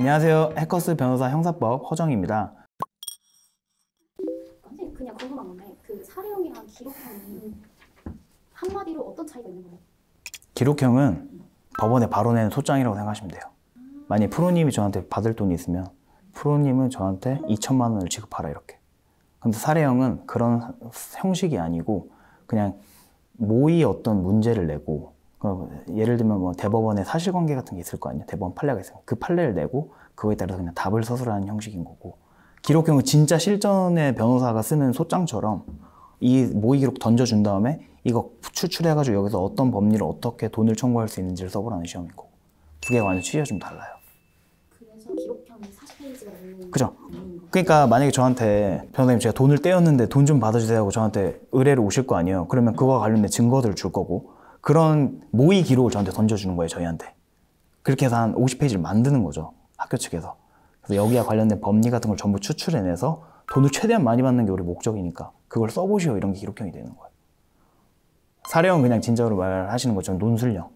안녕하세요. 해커스 변호사 형사법 허정입니다. 선생님 그냥 궁금한 건데 그 사례형이랑 기록형이 한마디로 어떤 차이가 있는 거예요? 기록형은 법원에 바로 내는 소장이라고 생각하시면 돼요. 만약에 프로님이 저한테 받을 돈이 있으면 프로님은 저한테 2천만 원을 지급하라 이렇게. 근데 사례형은 그런 형식이 아니고 그냥 모의 어떤 문제를 내고, 예를 들면 뭐 대법원에 사실관계 같은 게 있을 거 아니에요. 대법원 판례가 있으면 그 판례를 내고 그거에 따라서 그냥 답을 서술하는 형식인 거고, 기록형은 진짜 실전의 변호사가 쓰는 소장처럼 이 모의 기록 던져준 다음에 이거 추출해가지고 여기서 어떤 법리로 어떻게 돈을 청구할 수 있는지를 써보라는 시험인 거고, 두 개가 완전 취지가 좀 달라요. 그래서 기록형이 40페이지가 넘는 그죠? 그러니까 만약에 저한테 변호사님 제가 돈을 떼었는데 돈 좀 받아주세요 하고 저한테 의뢰를 오실 거 아니에요. 그러면 그거와 관련된 증거들을 줄 거고, 그런 모의 기록을 저한테 던져주는 거예요, 저희한테. 그렇게 해서 한 50페이지를 만드는 거죠, 학교 측에서. 그래서 여기와 관련된 법리 같은 걸 전부 추출해내서 돈을 최대한 많이 받는 게 우리 목적이니까 그걸 써보시오, 이런 게 기록형이 되는 거예요. 사례형은 그냥 진짜로 말하시는 것처럼 논술형,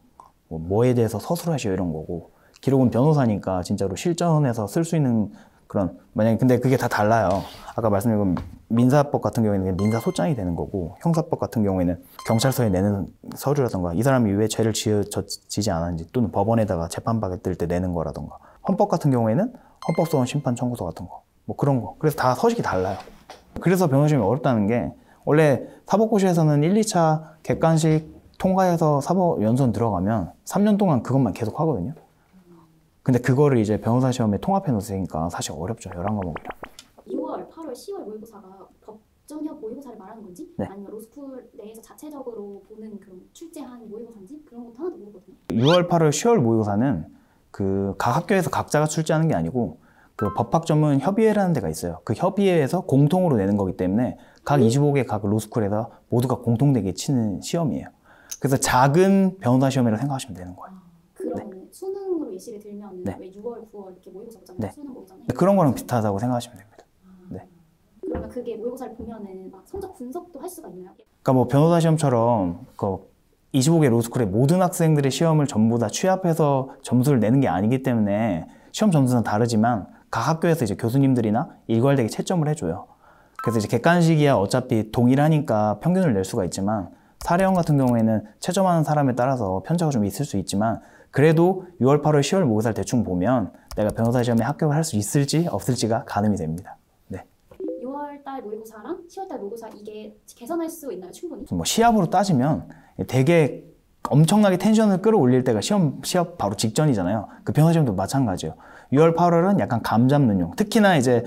뭐에 대해서 서술하시오 이런 거고, 기록은 변호사니까 진짜로 실전에서 쓸 수 있는 그런, 만약에 근데 그게 다 달라요. 아까 말씀드린 민사법 같은 경우에는 민사 소장이 되는 거고, 형사법 같은 경우에는 경찰서에 내는 서류라던가 이 사람이 왜 죄를 지지 않았는지, 또는 법원에다가 재판받을 때 내는 거라던가, 헌법 같은 경우에는 헌법소원 심판 청구서 같은 거, 뭐 그런 거. 그래서 다 서식이 달라요. 그래서 변호사 시험이 어렵다는 게, 원래 사법고시에서는 1, 2차 객관식 통과해서 사법 연수원 들어가면 3년 동안 그것만 계속 하거든요. 근데 그거를 이제 변호사 시험에 통합해 놓으니까 사실 어렵죠, 11과목이라. 2월, 8월, 10월 모의고사가 법정형 모의고사를 말하는 건지, 네. 아니면 로스쿨 내에서 자체적으로 보는 그런 출제한 모의고사인지 그런 것도 하나도 모르거든요. 6월, 8월, 10월 모의고사는 그 각 학교에서 각자가 출제하는 게 아니고 그 법학전문 협의회라는 데가 있어요. 그 협의회에서 공통으로 내는 거기 때문에 각 25개 각 로스쿨에서 모두가 공통되게 치는 시험이에요. 그래서 작은 변호사 시험이라고 생각하시면 되는 거예요. 그럼 수능으로 예시를 들면 네. 왜 6월, 9월 이렇게 모의고사 보잖아요. 네. 수능 보잖아요. 그런 거랑 비슷하다고 생각하시면 됩니다. 네. 그러면 그게 모의고사를 보면은 막 성적 분석도 할 수가 있나요? 그러니까 뭐 변호사 시험처럼 그 25개 로스쿨의 모든 학생들의 시험을 전부 다 취합해서 점수를 내는 게 아니기 때문에 시험 점수는 다르지만 각 학교에서 이제 교수님들이나 일괄되게 채점을 해줘요. 그래서 이제 객관식이야 어차피 동일하니까 평균을 낼 수가 있지만, 사례형 같은 경우에는 채점하는 사람에 따라서 편차가 좀 있을 수 있지만, 그래도 6월, 8월, 10월 모의사를 대충 보면 내가 변호사 시험에 합격을 할 수 있을지 없을지가 가늠이 됩니다. 네. 6월달 모의고사랑 10월달 모의고사 이게 개선할 수 있나요? 충분히? 뭐 시합으로 따지면 되게 엄청나게 텐션을 끌어올릴 때가 시합 바로 직전이잖아요. 그 변호사 시험도 마찬가지예요. 6월, 8월은 약간 감 잡는 용. 특히나 이제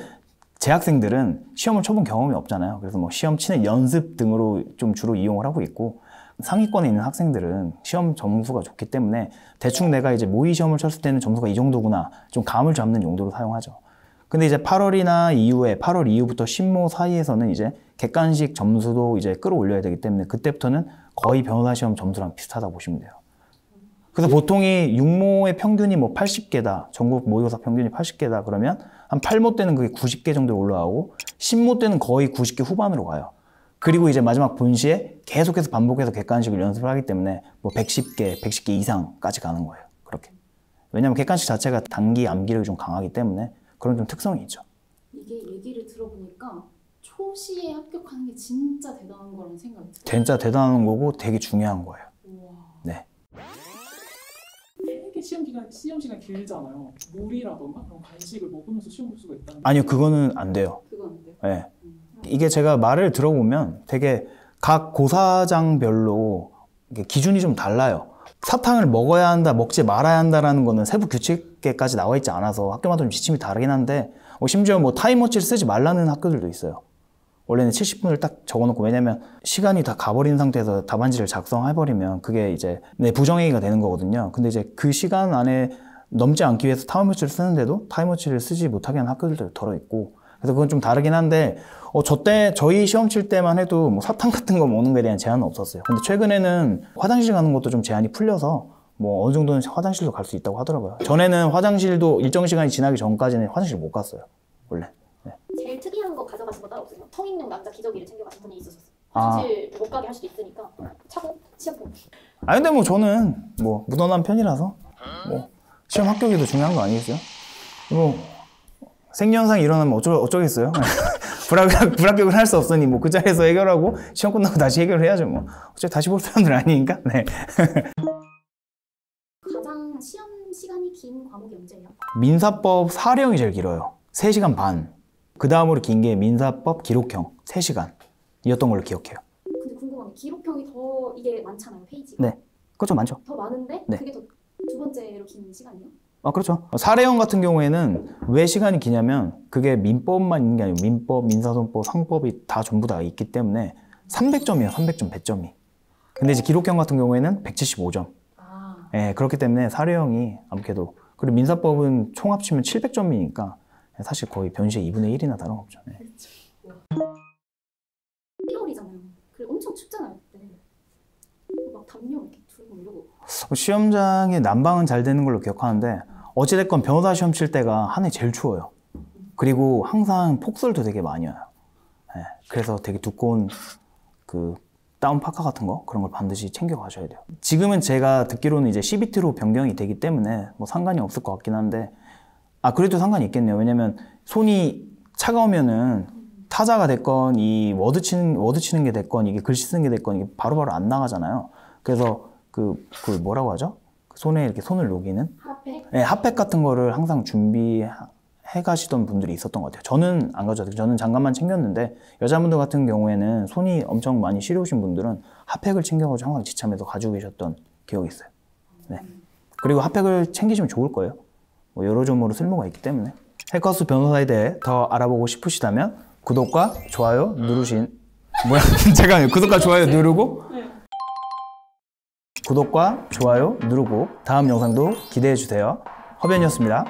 재학생들은 시험을 쳐본 경험이 없잖아요. 그래서 뭐 시험 치는 연습 등으로 좀 주로 이용을 하고 있고, 상위권에 있는 학생들은 시험 점수가 좋기 때문에 대충 내가 이제 모의 시험을 쳤을 때는 점수가 이 정도구나, 좀 감을 잡는 용도로 사용하죠. 근데 이제 8월이나 이후에 8월 이후부터 신모 사이에서는 이제 객관식 점수도 이제 끌어올려야 되기 때문에 그때부터는 거의 변호사 시험 점수랑 비슷하다고 보시면 돼요. 그래서 보통이 6모의 평균이 뭐 80개다, 전국 모의고사 평균이 80개다 그러면 한 8모 때는 그게 90개 정도로 올라가고 10모 때는 거의 90개 후반으로 가요. 그리고 이제 마지막 본시에 계속해서 반복해서 객관식을 연습을 하기 때문에 뭐 110개 이상까지 가는 거예요. 그렇게. 왜냐면 객관식 자체가 단기 암기력이 좀 강하기 때문에 그런 좀 특성이 있죠. 이게 얘기를 들어보니까 초시에 합격하는 게 진짜 대단한 거라는 생각이 들어요. 진짜 대단한 거고 되게 중요한 거예요. 우와. 네. 되게 시험 시간 길잖아요. 물이라던가 그런 간식을 먹으면서 시험 볼 수가 있다는. 아니요, 그거는 안 돼요. 그건 안 돼요? 네. 이게 제가 말을 들어보면 되게 각 고사장별로 기준이 좀 달라요. 사탕을 먹어야 한다, 먹지 말아야 한다라는 거는 세부 규칙에까지 나와 있지 않아서 학교마다 좀 지침이 다르긴 한데, 심지어 뭐 타임워치를 쓰지 말라는 학교들도 있어요. 원래는 70분을 딱 적어놓고, 왜냐면 시간이 다 가버린 상태에서 답안지를 작성해버리면 그게 이제 부정행위가 되는 거거든요. 근데 이제 그 시간 안에 넘지 않기 위해서 타임워치를 쓰는데도 타임워치를 쓰지 못하게 하는 학교들도 덜어 있고, 그래서 그건 좀 다르긴 한데, 저희 시험 칠 때만 해도 뭐 사탕 같은 거 먹는 거에 대한 제한은 없었어요. 근데 최근에는 화장실 가는 것도 좀 제한이 풀려서 뭐 어느 정도는 화장실도 갈 수 있다고 하더라고요. 전에는 화장실도 일정 시간이 지나기 전까지는 화장실 못 갔어요, 원래. 네. 제일 특이한 거 가져가신 거 따로 없어요? 성인용 남자 기저귀를 챙겨가신 분이 있었어요. 아. 화장실 못 가게 할 수도 있으니까 차고 시험 보기. 근데 뭐 저는 뭐 무던한 편이라서 뭐 시험 합격이 더 중요한 거 아니겠어요? 뭐 생리현상이 일어나면 어쩌겠어요? 불합격을 할 수 없으니 뭐 그 자리에서 해결하고 시험 끝나고 다시 해결을 해야죠. 뭐 어차피 다시 볼 사람들 아니니까. 네. 가장 시험 시간이 긴 과목이 언제예요? 민사법 사령이 제일 길어요. 3시간 반. 그 다음으로 긴 게 민사법 기록형 3시간이었던 걸로 기억해요. 근데 궁금한 게 기록형이 더 이게 많잖아요, 페이지가. 네. 그렇죠, 많죠. 더 많은데 네. 그게 더 두 번째로 긴 시간이요? 아, 그렇죠. 사례형 같은 경우에는 왜 시간이 기냐면 그게 민법만 있는 게 아니고 민법, 민사소송법, 상법이 다 전부 다 있기 때문에 300점이에요. 300점, 100점이. 근데 이제 기록형 같은 경우에는 175점. 아, 예, 그렇기 때문에 사례형이 아무래도 그리고 민사법은 총 합치면 700점이니까 사실 거의 변시의 2분의 1이나 다름없죠. 네. 1월이잖아요. 그리고 엄청 춥잖아요, 그때. 막 담요 이렇게 두르고 이러고. 시험장의 난방은 잘 되는 걸로 기억하는데 어찌됐건 변호사 시험 칠 때가 한 해 제일 추워요. 그리고 항상 폭설도 되게 많이 와요. 예, 그래서 되게 두꺼운 그 다운 파카 같은 거 그런 걸 반드시 챙겨 가셔야 돼요. 지금은 제가 듣기로는 이제 CBT로 변경이 되기 때문에 뭐 상관이 없을 것 같긴 한데 그래도 상관이 있겠네요. 왜냐면 손이 차가우면은 타자가 됐건 이 워드 치는 게 됐건 이게 글씨 쓰는 게 됐건 이게 바로바로 안 나가잖아요. 그래서 그 뭐라고 하죠? 손에 이렇게 손을 녹이는 핫팩? 네, 핫팩 같은 거를 항상 준비해 가시던 분들이 있었던 것 같아요. 저는 안 가져왔어요. 저는 장갑만 챙겼는데 여자분들 같은 경우에는 손이 엄청 많이 시려우신 분들은 핫팩을 챙겨가지고 항상 지참해서 가지고 계셨던 기억이 있어요. 네. 그리고 핫팩을 챙기시면 좋을 거예요. 뭐 여러 점으로 쓸모가 있기 때문에. 해커스 변호사에 대해 더 알아보고 싶으시다면 구독과 좋아요 잠깐만요. 구독과 좋아요 누르고 구독과 좋아요 누르고 다음 영상도 기대해 주세요. 허변이었습니다.